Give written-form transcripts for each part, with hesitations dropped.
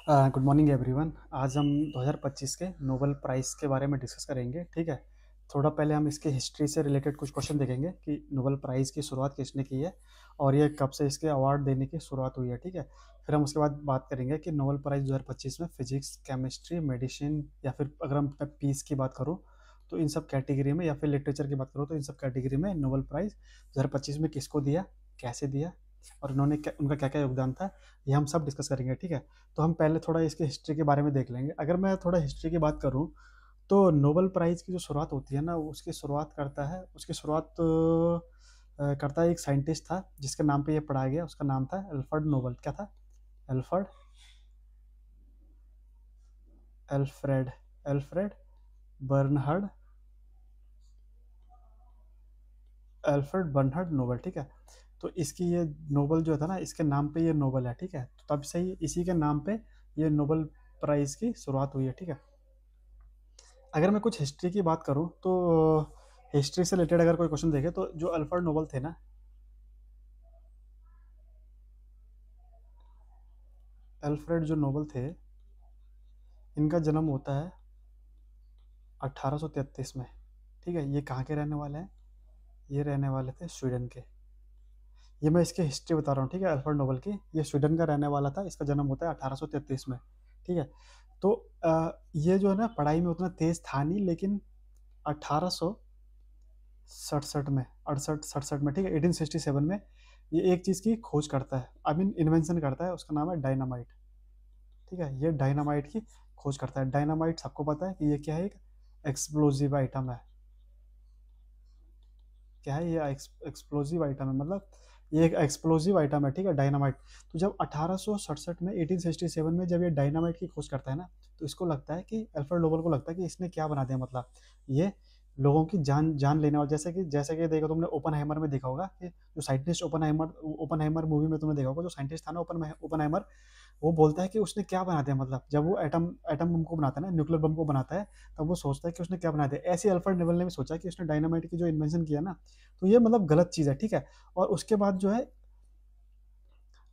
Good morning everyone. आज हम 2025 के नोबेल प्राइज़ के बारे में डिस्कस करेंगे। ठीक है, थोड़ा पहले हम इसकी हिस्ट्री से रिलेटेड कुछ क्वेश्चन देखेंगे कि नोबेल प्राइज़ की शुरुआत किसने की है और ये कब से इसके अवार्ड देने की शुरुआत हुई है। ठीक है, फिर हम उसके बाद बात करेंगे कि नोबेल प्राइज़ 2025 में फिजिक्स, केमिस्ट्री, मेडिसिन या फिर अगर हम पीस की बात करूँ तो इन सब कैटेगरी में, या फिर लिटरेचर की बात करूँ तो इन सब कैटेगरी में नोबेल प्राइज़ 2025 में किसको दिया, कैसे दिया और उन्होंने उनका क्या क्या योगदान था, ये हम सब डिस्कस करेंगे। ठीक है, तो हम पहले थोड़ा इसकी हिस्ट्री के बारे में देख लेंगे। अगर मैं थोड़ा हिस्ट्री की बात करूँ तो नोबेल प्राइज़ की जो शुरुआत होती है ना, उसकी शुरुआत करता है, उसकी शुरुआत करता है एक साइंटिस्ट था जिसके नाम पे ये पढ़ाया गया। उसका नाम था एल्फ्रेड नोबेल। क्या था? Alfred Alfred Alfred Bernhard Alfred Bernhard Nobel. ठीक है, तो इसकी ये नोबेल जो था ना, इसके नाम पे ये नोबेल है। ठीक है, तो तब से ही इसी के नाम पे ये नोबेल प्राइज़ की शुरुआत हुई है। ठीक है, अगर मैं कुछ हिस्ट्री की बात करूं तो हिस्ट्री से रिलेटेड अगर कोई क्वेश्चन देखे तो जो अल्फ्रेड नोबेल थे ना, अल्फ्रेड जो नोबेल थे, इनका जन्म होता है 1833 में। ठीक है, ये कहाँ के रहने वाले हैं? ये रहने वाले थे स्वीडन के। ये मैं इसकी हिस्ट्री बता रहा हूँ। ठीक है, अल्फ्रेड नोबेल की, ये स्वीडन का रहने वाला था। इसका जन्म होता है 1833 में। ठीक है, तो ये जो है ना, पढ़ाई में उतना तेज था नहीं, लेकिन 1867 में, 68 67 में, ठीक है, 1867 में ये एक चीज़ की खोज करता है, आई मीन इन्वेंशन करता है। उसका नाम है डायनामाइट। ठीक है, ये डायनामाइट की खोज करता है। डायनामाइट सबको पता है कि ये क्या है, एक एक्सप्लोजिव आइटम है। क्या है ये? एक्सप्लोजिव आइटम है, मतलब ये एक एक्सप्लोजिव आइटम है। ठीक है, डायनामाइट। तो जब 1867 में, 1867 में जब ये डायनामाइट की खोज करता है ना, तो इसको लगता है कि अल्फ्रेड नोबेल को लगता है कि इसने क्या बना दिया, मतलब ये लोगों की जान जान लेने वाला। जैसे कि देखो, तुमने ओपनहाइमर में देखा होगा कि जो साइंटिस्ट ओपनहाइमर ओपनहाइमर मूवी में तुमने देखा होगा, जो साइंटिस्ट था ना ओपनहाइमर, वो बोलता है कि उसने क्या बना दिया, मतलब जब वो एटम एटम बम को बनाता है ना, न्यूक्लियर बम को बनाता है, तब वो सोचता है कि उसने क्या बना दिया। ऐसे अल्फ्रेड नोबेल ने भी सोचा कि उसने डायनामाइट की जो इन्वेंशन किया ना, तो ये मतलब गलत चीज़ है। ठीक है, और उसके बाद जो है,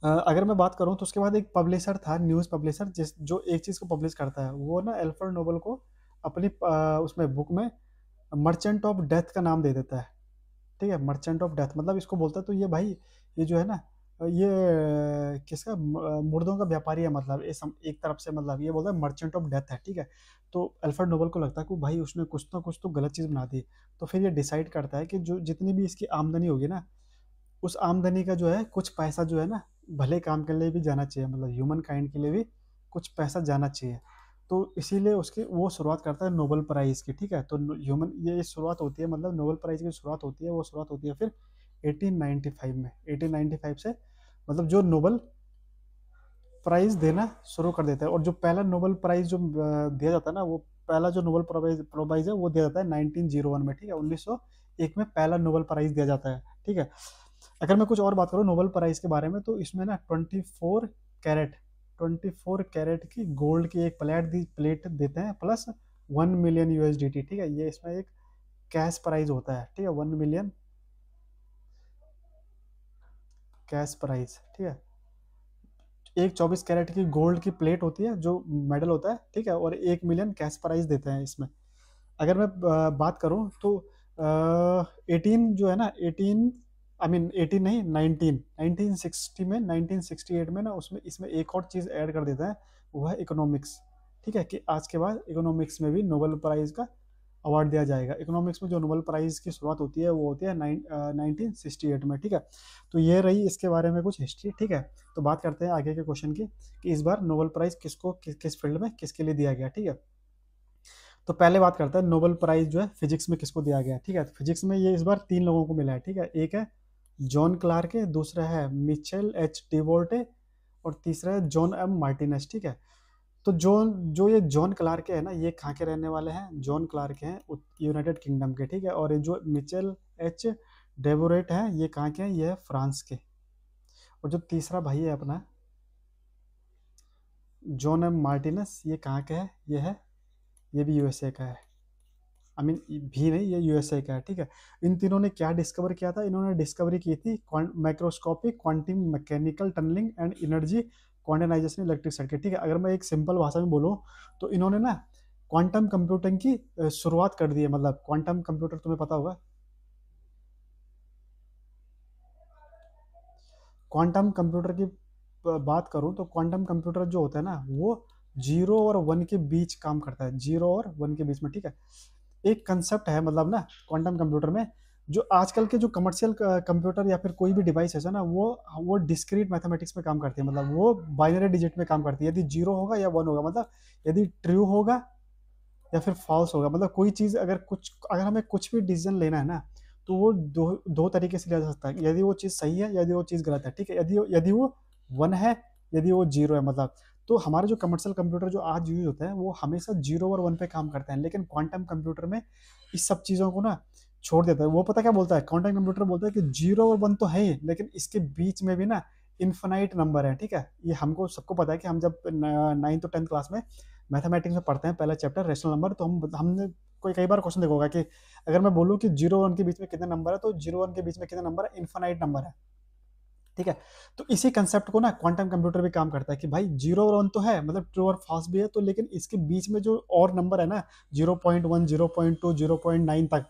अगर मैं बात करूँ तो उसके बाद एक पब्लिशर था, न्यूज़ पब्लिशर, जिस जो एक चीज़ को पब्लिश करता है, वो ना अल्फ्रेड नोबेल को अपनी उसमें बुक में मर्चेंट ऑफ डेथ का नाम दे देता है। ठीक है, मर्चेंट ऑफ डेथ, मतलब इसको बोलता है तो ये भाई, ये जो है ना, ये किसका मुर्दों का व्यापारी है, मतलब एक तरफ से, मतलब ये बोलता है मर्चेंट ऑफ डेथ है। ठीक है, तो अल्फ्रेड नोबेल को लगता है कि भाई उसने कुछ तो गलत चीज़ बना दी। तो फिर ये डिसाइड करता है कि जो जितनी भी इसकी आमदनी होगी ना, उस आमदनी का जो है कुछ पैसा जो है ना, भले काम के लिए भी जाना चाहिए, मतलब ह्यूमन काइंड के लिए भी कुछ पैसा जाना चाहिए। तो इसीलिए उसकी वो शुरुआत करता है नोबेल प्राइज़ की। ठीक है, तो ह्यूमन, ये शुरुआत होती है, मतलब नोबेल प्राइज़ की शुरुआत होती है, वो शुरुआत होती है फिर 1895 में। 1895 से मतलब जो नोबेल प्राइज़ देना शुरू कर देता है। और जो पहला नोबेल प्राइज़ जो दिया जाता है ना, वो पहला जो नोबेल प्राइज़ है वो दिया जाता है 1901 में। ठीक है, 1901 में पहला नोबेल प्राइज़ दिया जाता है। ठीक है, अगर मैं कुछ और बात करूँ नोबेल प्राइज़ के बारे में, तो इसमें ना कैरेट 24 कैरेट की गोल्ड की एक प्लेट देते हैं, प्लस 1 मिलियन यूएसडीटी। ठीक है, ये इसमें एक कैश प्राइज होता है। ठीक है, 1 मिलियन कैश प्राइज। ठीक है, एक 24 कैरेट की गोल्ड की प्लेट होती है जो मेडल होता है। ठीक है, और 1 मिलियन कैश प्राइज देते हैं इसमें। अगर मैं बात करूं तो 18 जो है ना, 18, आई मीन 18 नहीं, 1960 में, 1968 में ना, उसमें इसमें एक और चीज़ ऐड कर देता है, वो है इकोनॉमिक्स। ठीक है, कि आज के बाद इकोनॉमिक्स में भी नोबेल प्राइज़ का अवार्ड दिया जाएगा। इकोनॉमिक्स में जो नोबेल प्राइज़ की शुरुआत होती है वो होती है 1968 में। ठीक है, तो ये रही इसके बारे में कुछ हिस्ट्री। ठीक है, तो बात करते हैं आगे के क्वेश्चन की कि इस बार नोबेल प्राइज़ किस फील्ड में किसके लिए दिया गया। ठीक है, तो पहले बात करते हैं नोबेल प्राइज जो है फिजिक्स में किसको दिया गया। ठीक है, तो फिजिक्स में ये इस बार 3 लोगों को मिला है। ठीक है, एक है जॉन क्लार्क है, दूसरा है मिचेल एच डिवोर्टे, और तीसरा है जॉन एम मार्टिनेस। ठीक है, तो जो ये जॉन क्लार्क है ना, ये कहाँ के रहने वाले हैं? जॉन क्लार्क हैं यूनाइटेड किंगडम के। ठीक है, और ये जो मिचेल एच डेवोरेट है, ये कहाँ के हैं? ये है फ्रांस के। और जो तीसरा भाई है अपना जॉन एम मार्टिनेस, ये कहाँ का है? ये भी यूएसए का है। आई मीन भी नहीं, ये यूएसए का है। ठीक है, इन तीनों ने क्या डिस्कवर किया था? इन्होंने डिस्कवरी की थी microscopic quantum mechanical tunnelling and energy quantization electric circuit, ठीक है। अगर मैं एक सिंपल भाषा में बोलूँ तो इन्होंने ना क्वांटम कंप्यूटिंग की शुरुआत कर दी है। मतलब क्वांटम कंप्यूटर तुम्हें पता होगा, क्वांटम कंप्यूटर की बात करूं तो क्वांटम कंप्यूटर जो होता है ना वो 0 और 1 के बीच काम करता है, 0 और 1 के बीच में, ठीक है। एक कंसेप्ट है मतलब ना क्वांटम कंप्यूटर में, जो आजकल के जो कमर्शियल कंप्यूटर या फिर कोई भी डिवाइस है ना वो डिस्क्रीट मैथमेटिक्स में काम करती है। मतलब वो बाइनरी डिजिट में काम करती है, यदि 0 होगा या 1 होगा, मतलब यदि ट्रू होगा या फिर फॉल्स होगा। मतलब कोई चीज़ अगर हमें कुछ भी डिसीजन लेना है ना तो वो दो दो तरीके से लिया जा सकता है, यदि वो चीज़ सही है यदि वो चीज़ गलत है, ठीक है। यदि वो 1 है यदि वो 0 है, मतलब तो हमारे जो कमर्शियल कंप्यूटर जो आज यूज होते हैं वो हमेशा 0 और 1 पे काम करते हैं। लेकिन क्वांटम कंप्यूटर में इस सब चीज़ों को ना छोड़ देता है। वो पता क्या बोलता है, क्वांटम कंप्यूटर बोलता है कि 0 और 1 तो है ही, लेकिन इसके बीच में भी ना इन्फिनाइट नंबर है, ठीक है। ये हमको सबको पता है कि हम जब 9th और 10th क्लास में मैथमेटिक्स में पढ़ते हैं पहला चैप्टर रेशनल नंबर, तो हमने कोई कई बार क्वेश्चन देखा होगा कि अगर मैं बोलूँ कि 0 और 1 के बीच में कितने नंबर है, तो 0 और 1 के बीच में कितने नंबर है, इन्फिनाइट नंबर है, ठीक है। तो इसी कंसेप्ट को ना क्वांटम कंप्यूटर भी काम करता है कि भाई 0 और 1 तो है, मतलब ट्रू और फॉल्स भी है, तो लेकिन इसके बीच में जो और नंबर है ना 0.1 0.2 0.9 तक,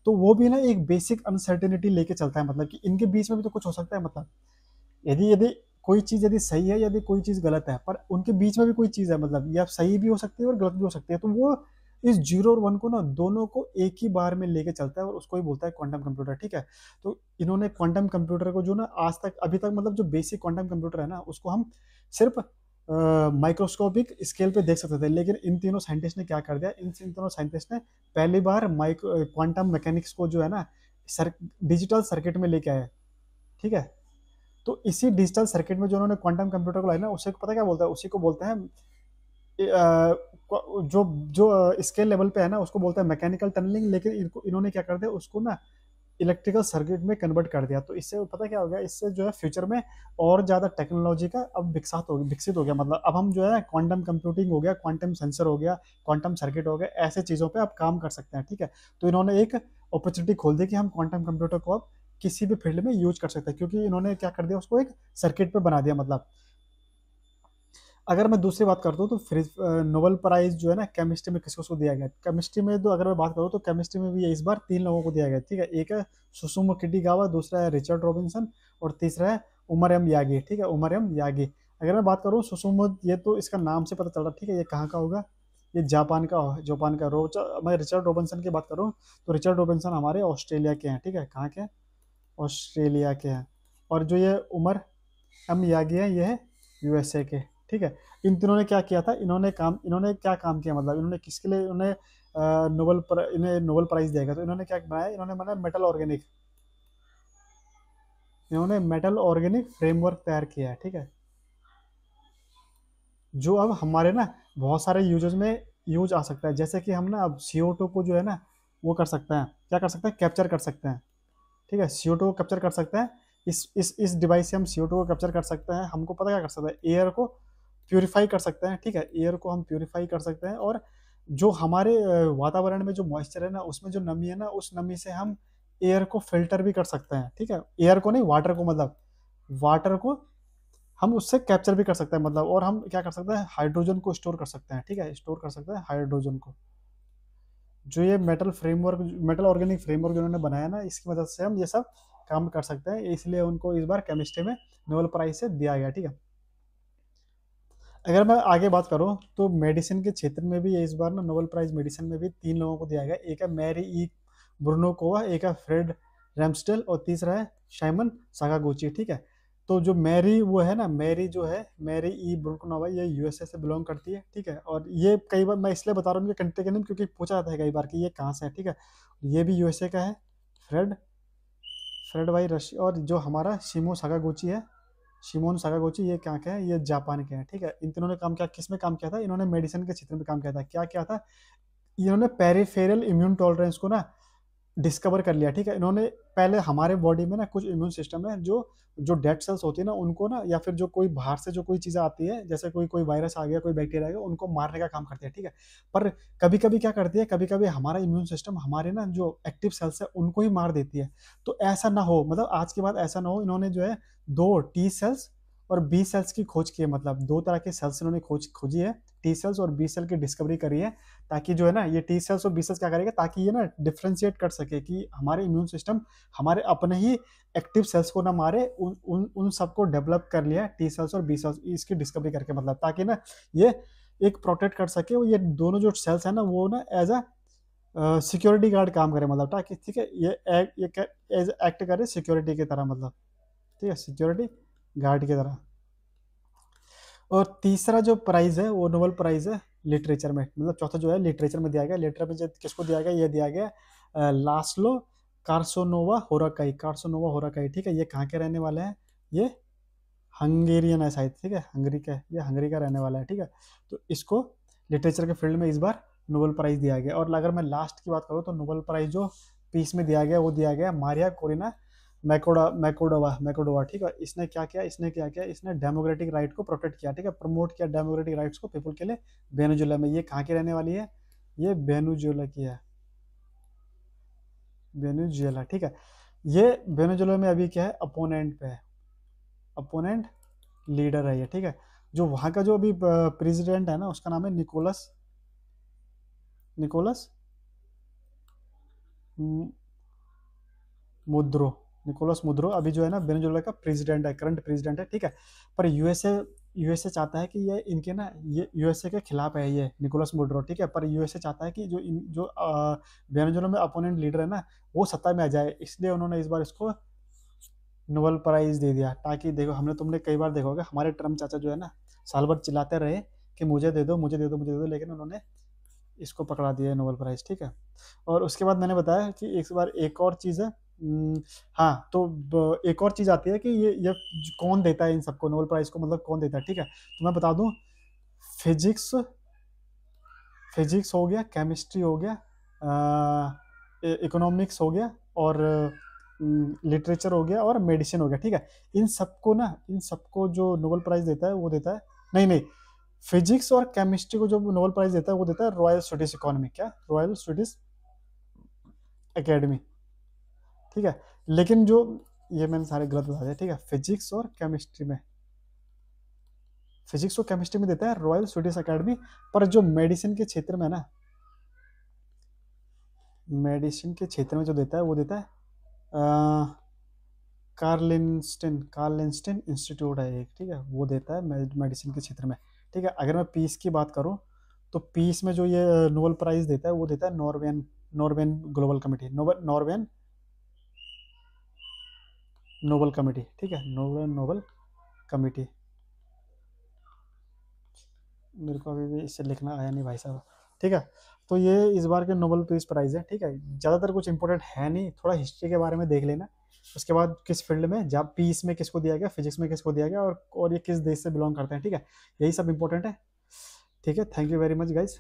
तो वो भी ना एक बेसिक अनसर्टेनिटी लेके चलता है। मतलब कि इनके बीच में भी तो कुछ हो सकता है। मतलब यदि यदि कोई चीज यदि सही है यदि कोई चीज गलत है, पर उनके बीच में भी कोई चीज है, मतलब या सही भी हो सकती है और गलत भी हो सकती है, तो वो इस 0 और 1 को ना दोनों को एक ही बार में लेके चलता है और उसको ही बोलता है क्वांटम कंप्यूटर, ठीक है। तो इन्होंने क्वांटम कंप्यूटर को जो ना आज तक अभी तक मतलब जो बेसिक क्वांटम कंप्यूटर है ना उसको हम सिर्फ माइक्रोस्कोपिक स्केल पे देख सकते थे, लेकिन इन तीनों साइंटिस्ट ने क्या कर दिया, इन तीनों साइंटिस्ट ने पहली बार माइक्रो क्वांटम मैकेनिक्स को जो है ना डिजिटल सर्किट में लेके आए, ठीक है। तो इसी डिजिटल सर्किट में जो उन्होंने क्वांटम कंप्यूटर को लाया ना उसे पता क्या बोलता है, उसी को बोलते हैं जो जो स्केल लेवल पे है ना उसको बोलते हैं मैकेनिकल टनलिंग। लेकिन इन्होंने क्या कर दिया उसको ना इलेक्ट्रिकल सर्किट में कन्वर्ट कर दिया। तो इससे पता क्या हो गया, इससे जो है फ्यूचर में और ज्यादा टेक्नोलॉजी का अब विकसित हो गया। मतलब अब हम जो है क्वांटम कंप्यूटिंग हो गया, क्वांटम सेंसर हो गया, क्वांटम सर्किट हो गया, ऐसे चीजों पे अब काम कर सकते हैं, ठीक है। तो इन्होंने एक अपॉर्चुनिटी खोल दी कि हम क्वांटम कंप्यूटर को अब किसी भी फील्ड में यूज कर सकते हैं, क्योंकि इन्होंने क्या कर दिया उसको एक सर्किट पे बना दिया। मतलब अगर मैं दूसरी बात करता हूँ तो फ्रिज नोबेल प्राइज जो है ना केमिस्ट्री में किसको किसको दिया गया, केमिस्ट्री में तो अगर मैं बात करूँ तो केमिस्ट्री में भी इस बार 3 लोगों को दिया गया, ठीक है। एक है सुसुमो किटागावा, दूसरा है रिचर्ड रॉबिन्सन और तीसरा है उमर एम यागी, ठीक है, उमर एम यागी। अगर मैं बात करूँ सुसुमो, ये तो इसका नाम से पता चल रहा है, ठीक है, ये कहाँ का होगा, ये जापान का मैं रिचर्ड रॉबिन्सन की बात करूँ तो रिचर्ड रॉबिन्सन हमारे ऑस्ट्रेलिया के हैं, ठीक है, कहाँ के हैं, ऑस्ट्रेलिया के हैं। और जो ये उमर एम यागी है ये है यूएसए के, ठीक है। इन तीनों ने क्या किया था, इन्होंने क्या काम किया, मतलब इन्होंने किसके लिए इन्हें नोबेल प्राइज दिया गया, तो इन्होंने क्या बनाया, इन्होंने बनाया मेटल ऑर्गेनिक फ्रेमवर्क तैयार किया है, ठीक है। जो अब हमारे ना बहुत सारे यूजेस में यूज आ सकता है। जैसे कि हम ना अब CO2 को जो है ना वो कर सकते हैं, क्या कर सकते हैं, कैप्चर कर सकते हैं, ठीक है। CO2 को कैप्चर कर सकते हैं, इस डिवाइस से हम CO2 को कैप्चर कर सकते हैं। हमको पता क्या कर सकते हैं, एयर को प्यूरिफाई कर सकते हैं, ठीक है, एयर को हम प्यूरिफाई कर सकते हैं। और जो हमारे वातावरण में जो मॉइस्चर है ना उसमें जो नमी है ना उस नमी से हम एयर को फिल्टर भी कर सकते हैं, ठीक है। एयर को नहीं, वाटर को, मतलब वाटर को हम उससे कैप्चर भी कर सकते हैं। मतलब और हम क्या कर सकते हैं, हाइड्रोजन को स्टोर कर सकते हैं, ठीक है, स्टोर कर सकते हैं हाइड्रोजन को। जो ये मेटल ऑर्गेनिक फ्रेमवर्क जो उन्होंने बनाया ना इसकी मदद से हम ये सब काम कर सकते हैं, इसलिए उनको इस बार केमिस्ट्री में नोबेल प्राइज से दिया गया, ठीक है। अगर मैं आगे बात करूं तो मेडिसिन के क्षेत्र में भी इस बार ना नोबेल प्राइज मेडिसिन में भी 3 लोगों को दिया गया। एक है मैरी ई ब्रुनोकोवा, एक है फ्रेड रैम्सडेल और तीसरा है साइमन साकागुची, ठीक है। तो जो मैरी वो है ना, मैरी जो है मैरी ई ब्रुनोकोवा, ये यूएसए से बिलोंग करती है, ठीक है। और ये कई बार मैं इसलिए बता रहा हूँ कि कंट्री के नेम क्योंकि पूछा जाता है कई बार कि ये कहाँ से है, ठीक है। ये भी यूएसए का है, फ्रेड फ्रेड भाई रशिया। और जो हमारा शिमोन साकागुची ये क्या क्या है, ये जापान के हैं, ठीक है। इन तीनों ने काम किया, किस में काम किया था, इन्होंने मेडिसिन के क्षेत्र में काम किया था। क्या किया था, इन्होंने पेरिफेरल इम्यून टॉलरेंस को ना डिस्कवर कर लिया, ठीक है। इन्होंने पहले हमारे बॉडी में ना कुछ इम्यून सिस्टम है जो जो डेड सेल्स होती है ना उनको ना, या फिर जो कोई बाहर से जो कोई चीज़ आती है, जैसे कोई कोई वायरस आ गया, कोई बैक्टीरिया आ गया, उनको मारने का काम करती है, ठीक है। पर कभी कभी क्या करती है, कभी कभी हमारा इम्यून सिस्टम हमारे ना जो एक्टिव सेल्स है उनको ही मार देती है। तो ऐसा ना हो, मतलब आज के बाद ऐसा ना हो, इन्होंने जो है 2 T सेल्स और बी सेल्स की खोज की है, मतलब दो तरह के सेल्स इन्होंने खोजी है, टी सेल्स और बी सेल की डिस्कवरी करी है, ताकि जो है ना ये टी सेल्स और बी सेल्स क्या करेगा, ताकि ये ना डिफ्रेंशिएट कर सके कि हमारे इम्यून सिस्टम हमारे अपने ही एक्टिव सेल्स को ना मारे, उन सबको डेवलप कर लिया टी सेल्स और बी सेल्स इसकी डिस्कवरी करके, मतलब ताकि ना ये एक प्रोटेक्ट कर सके, ये दोनों जो सेल्स है ना वो ना एज अ सिक्योरिटी गार्ड काम करे, मतलब ताकि ठीक है ये एज एक्ट करे सिक्योरिटी की तरह, मतलब ठीक है सिक्योरिटी गार्ड की तरह। और तीसरा जो प्राइज है वो नोबेल प्राइज है लिटरेचर में, मतलब चौथा जो है लिटरेचर में दिया गया। लिटरेचर में किसको दिया गया, ये दिया गया लास्लो कार्सोनोवा होराकाई, कार्सोनोवा होराकाई, ठीक है। ये कहाँ के रहने वाले हैं, ये हंगेरियन है शायद, ठीक है, हंगरी का, ये हंगरी का रहने वाला है, ठीक है। तो इसको लिटरेचर के फील्ड में इस बार नोबेल प्राइज दिया गया। और अगर मैं लास्ट की बात करूँ तो नोबेल प्राइज जो पीस में दिया गया वो दिया गया मारिया कोरिना मैकोडोवा, ठीक है। इसने क्या किया, इसने डेमोक्रेटिक राइट को प्रोटेक्ट किया, ठीक है, प्रमोट किया डेमोक्रेटिक राइट्स को पीपल के लिए वेनेजुएला में। ये कहाँ की रहने वाली है, ये वेनेजुएला की है, वेनेजुएला, ठीक है। ये वेनेजुएला में अभी क्या है, अपोनेंट पे है, अपोनेंट लीडर है ये, ठीक है। जो वहाँ का जो अभी प्रेसिडेंट है ना उसका नाम है निकोलस निकोलस मुद्रो, निकोलस मुद्रो अभी जो है ना वेनेजुएला का प्रेसिडेंट है, करंट प्रेसिडेंट है, ठीक है। पर यूएसए चाहता है कि ये इनके ना, ये यूएसए के खिलाफ है ये निकोलस मुद्रो, ठीक है। पर यूएसए चाहता है कि जो वेनेजुएला में अपोनेंट लीडर है ना वो सत्ता में आ जाए, इसलिए उन्होंने इस बार इसको नोबेल प्राइज दे दिया। ताकि देखो तुमने कई बार देखा होगा हमारे ट्रम्प चाचा जो है ना साल भर चिल्लाते रहे कि मुझे दे दो, मुझे दे दो, मुझे दे दो, लेकिन उन्होंने इसको पकड़ा दिया है नोबेल प्राइज, ठीक है। और उसके बाद मैंने बताया कि एक बार एक और चीज़ है, हाँ तो एक और चीज़ आती है कि ये कौन देता है इन सबको नोबेल प्राइज को, मतलब कौन देता है, ठीक है। तो मैं बता दूं, फिजिक्स फिजिक्स हो गया, केमिस्ट्री हो गया, इकोनॉमिक्स हो गया, और लिटरेचर हो गया, और मेडिसिन हो गया, ठीक है। इन सबको जो नोबेल प्राइज देता है वो देता है, नहीं नहीं, फिजिक्स और केमिस्ट्री को जो नोबेल प्राइज देता है वो देता है रॉयल स्वीडिश इकोनॉमी, क्या, रॉयल स्वीडिश एकेडमी, ठीक है। लेकिन जो ये मैंने सारे गलत बता दिया, ठीक है। फिजिक्स और केमिस्ट्री में देता है रॉयल स्वीडिश एकेडमी, पर जो मेडिसिन के क्षेत्र में ना, मेडिसिन के क्षेत्र में जो देता है वो देता है कार्लिंस्टन इंस्टीट्यूट है एक, ठीक है, वो देता है मेडिसिन के क्षेत्र में, ठीक है। अगर मैं पीस की बात करूं तो पीस में जो ये नोबेल प्राइज देता है वो देता है Norwegian global committee, Norwegian Nobel committee, ठीक है, नोबल कमिटी। मेरे को अभी भी इससे लिखना आया नहीं भाई साहब, ठीक है। तो ये इस बार के नोबेल पीस प्राइज है, ठीक है। ज़्यादातर कुछ इंपॉर्टेंट है नहीं, थोड़ा हिस्ट्री के बारे में देख लेना। उसके बाद किस फील्ड में, जब पीस में किसको दिया गया, फिजिक्स में किसको दिया गया, और ये किस देश से बिलोंग करते हैं, ठीक है। यही सब इंपॉर्टेंट है, ठीक है। Thank you very much guys.